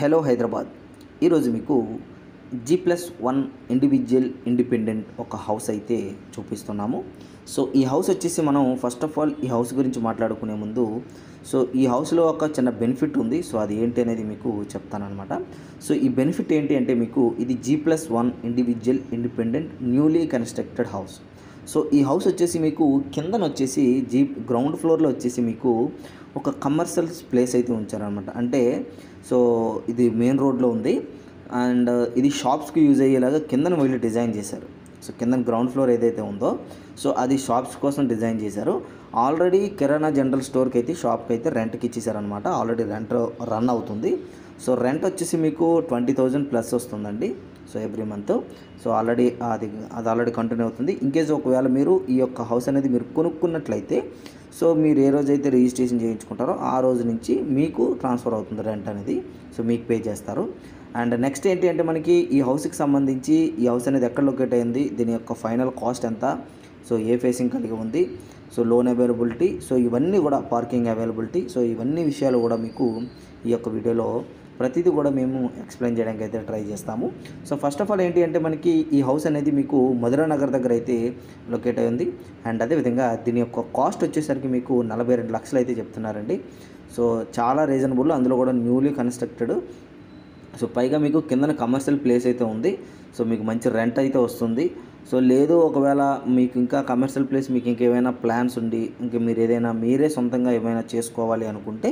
Hello Hyderabad. ఈరోజు మీకు G+1 individual independent ఒక హౌస్ అయితే చూపిస్తున్నాము. సో ఈ హౌస్ వచ్చేసి మనం ఫస్ట్ ఆఫ్ ఆల్ ఈ హౌస్ గురించి మాట్లాడుకునే ముందు సో ఈ హౌస్లో ఒక చిన్న బెనిఫిట్ ఉంది. సో అది ఏంటి అనేది మీకు చెప్తానన్నమాట. సో ఈ బెనిఫిట్ ఏంటి అంటే మీకు ఇది G+1 individual independent newly constructed house. So ఈ హౌస్ వచ్చేసి మీకు కిందన వచ్చేసి గ్రౌండ్ ఫ్లోర్లో వచ్చేసి మీకు ఒక కమర్షియల్ ప్లేస్ అయితే ఉంచారనమాట. అంటే సో ఇది మెయిన్ రోడ్లో ఉంది అండ్ ఇది షాప్స్కి యూజ్ అయ్యేలాగా కిందన వీళ్ళు డిజైన్ చేశారు. సో కింద గ్రౌండ్ ఫ్లోర్ ఏదైతే ఉందో సో అది షాప్స్ కోసం డిజైన్ చేశారు. ఆల్రెడీ కిరాణా జనరల్ స్టోర్కి అయితే షాప్కి అయితే రెంట్కి ఇచ్చేసారనమాట. ఆల్రెడీ రెంట్ రన్ అవుతుంది. సో రెంట్ వచ్చేసి మీకు 20,000 ప్లస్ వస్తుందండి. So every month. So already అది ఆల్రెడీ కంటిన్యూ అవుతుంది. ఇన్కేస్ ఒకవేళ మీరు ఈ యొక్క హౌస్ అనేది మీరు కొనుక్కున్నట్లయితే సో మీరు ఏ రోజైతే రిజిస్ట్రేషన్ చేయించుకుంటారో ఆ రోజు నుంచి మీకు ట్రాన్స్ఫర్ అవుతుంది రెంట్ అనేది. సో మీకు పే చేస్తారు. అండ్ నెక్స్ట్ ఏంటి అంటే మనకి ఈ హౌస్కి సంబంధించి ఈ హౌస్ అనేది ఎక్కడ లొకేట్ అయింది, దీని యొక్క ఫైనల్ కాస్ట్ ఎంత, సో ఏ ఫేసింగ్ కలిగి ఉంది, సో లోన్ అవైలబిలిటీ, సో ఇవన్నీ కూడా పార్కింగ్ అవైలబిలిటీ, సో ఇవన్నీ విషయాలు కూడా మీకు ఈ యొక్క వీడియోలో ప్రతిదీ కూడా మేము ఎక్స్ప్లెయిన్ చేయడానికి అయితే ట్రై చేస్తాము. సో ఫస్ట్ ఆఫ్ ఆల్ ఏంటి అంటే మనకి ఈ హౌస్ అనేది మీకు మధురా నగర్ దగ్గర అయితే లొకేట్ అయి ఉంది. అండ్ అదేవిధంగా దీని యొక్క కాస్ట్ వచ్చేసరికి మీకు 42 లక్షలు అయితే చెప్తున్నారండి. సో చాలా రీజనబుల్, అందులో కూడా న్యూలీ కన్స్ట్రక్టెడ్. సో పైగా మీకు కిందన కమర్షియల్ ప్లేస్ అయితే ఉంది. సో మీకు మంచి రెంట్ అయితే వస్తుంది. సో లేదు ఒకవేళ మీకు ఇంకా కమర్షియల్ ప్లేస్ మీకు ఇంకేమైనా ప్లాన్స్ ఉండి ఇంకా మీరు ఏదైనా మీరే సొంతంగా ఏమైనా చేసుకోవాలి అనుకుంటే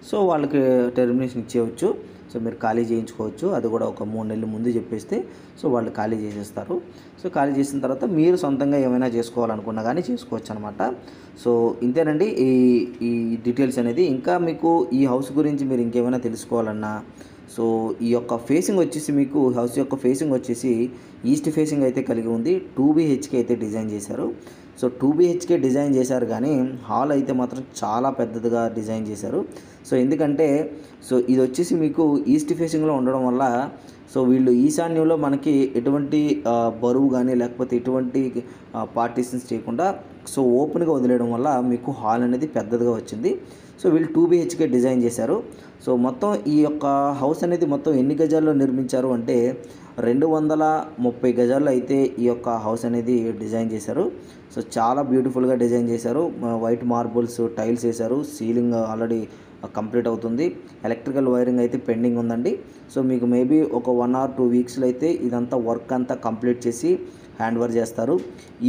సో వాళ్ళకి టెర్మినేషన్ ఇచ్చేయచ్చు. సో మీరు ఖాళీ చేయించుకోవచ్చు. అది కూడా ఒక 3 నెలల ముందు చెప్పేస్తే సో వాళ్ళు ఖాళీ చేసేస్తారు. సో ఖాళీ చేసిన తర్వాత మీరు సొంతంగా ఏమైనా చేసుకోవాలనుకున్నా కానీ చేసుకోవచ్చు అనమాట. సో ఇంతేనండి ఈ డీటెయిల్స్ అనేది. ఇంకా మీకు ఈ హౌస్ గురించి మీరు ఇంకేమైనా తెలుసుకోవాలన్నా సో ఈ యొక్క ఫేసింగ్ వచ్చేసి మీకు హౌస్ యొక్క ఫేసింగ్ వచ్చేసి ఈస్ట్ ఫేసింగ్ అయితే కలిగి ఉంది. 2 BHK అయితే డిజైన్ చేశారు. సో 2 BHK డిజైన్ చేశారు కానీ హాల్ అయితే మాత్రం చాలా పెద్దదిగా డిజైన్ చేశారు. సో ఎందుకంటే సో ఇది వచ్చేసి మీకు ఈస్ట్ ఫేసింగ్లో ఉండడం వల్ల సో వీళ్ళు ఈశాన్యంలో మనకి ఎటువంటి బరువు కానీ లేకపోతే ఎటువంటి పార్టీషన్స్ చేయకుండా సో ఓపెన్గా వదిలేయడం వల్ల మీకు హాల్ అనేది పెద్దదిగా వచ్చింది. సో వీళ్ళు 2 BHK డిజైన్ చేశారు. సో మొత్తం ఈ యొక్క హౌస్ అనేది మొత్తం ఎన్ని గజాల్లో నిర్మించారు అంటే 230 గజాల్లో అయితే ఈ యొక్క హౌస్ అనేది డిజైన్ చేశారు. సో చాలా బ్యూటిఫుల్గా డిజైన్ చేశారు. వైట్ మార్బుల్స్ టైల్స్ వేశారు. సీలింగ్ ఆల్రెడీ కంప్లీట్ అవుతుంది. ఎలక్ట్రికల్ వైరింగ్ అయితే పెండింగ్ ఉందండి. సో మీకు మేబీ ఒక 1 or 2 వీక్స్లో అయితే ఇదంతా వర్క్ అంతా కంప్లీట్ చేసి హ్యాండ్ ఓవర్ చేస్తారు.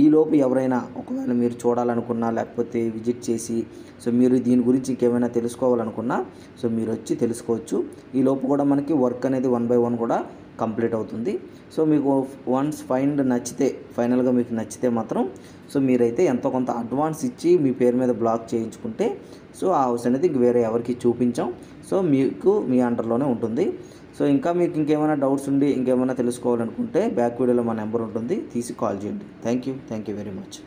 ఈలోపు ఎవరైనా ఒకవేళ మీరు చూడాలనుకున్నా లేకపోతే విజిట్ చేసి సో మీరు దీని గురించి ఇంకేమైనా తెలుసుకోవాలనుకున్నా సో మీరు వచ్చి తెలుసుకోవచ్చు. ఈలోపు కూడా మనకి వర్క్ అనేది 1 by 1 కూడా కంప్లీట్ అవుతుంది. సో మీకు వన్స్ ఫైనల్గా మీకు నచ్చితే మాత్రం సో మీరైతే ఎంతో కొంత అడ్వాన్స్ ఇచ్చి మీ పేరు మీద బ్లాక్ చేయించుకుంటే సో ఆ హౌస్ అనేది వేరే ఎవరికి చూపించాం. సో మీకు మీ అండర్లోనే ఉంటుంది. సో ఇంకా మీకు ఇంకేమైనా డౌట్స్ ఉండి ఇంకేమైనా తెలుసుకోవాలనుకుంటే బ్యాక్ వీడియోలో మా నెంబర్ ఉంటుంది, తీసి కాల్ చేయండి. Thank you very much.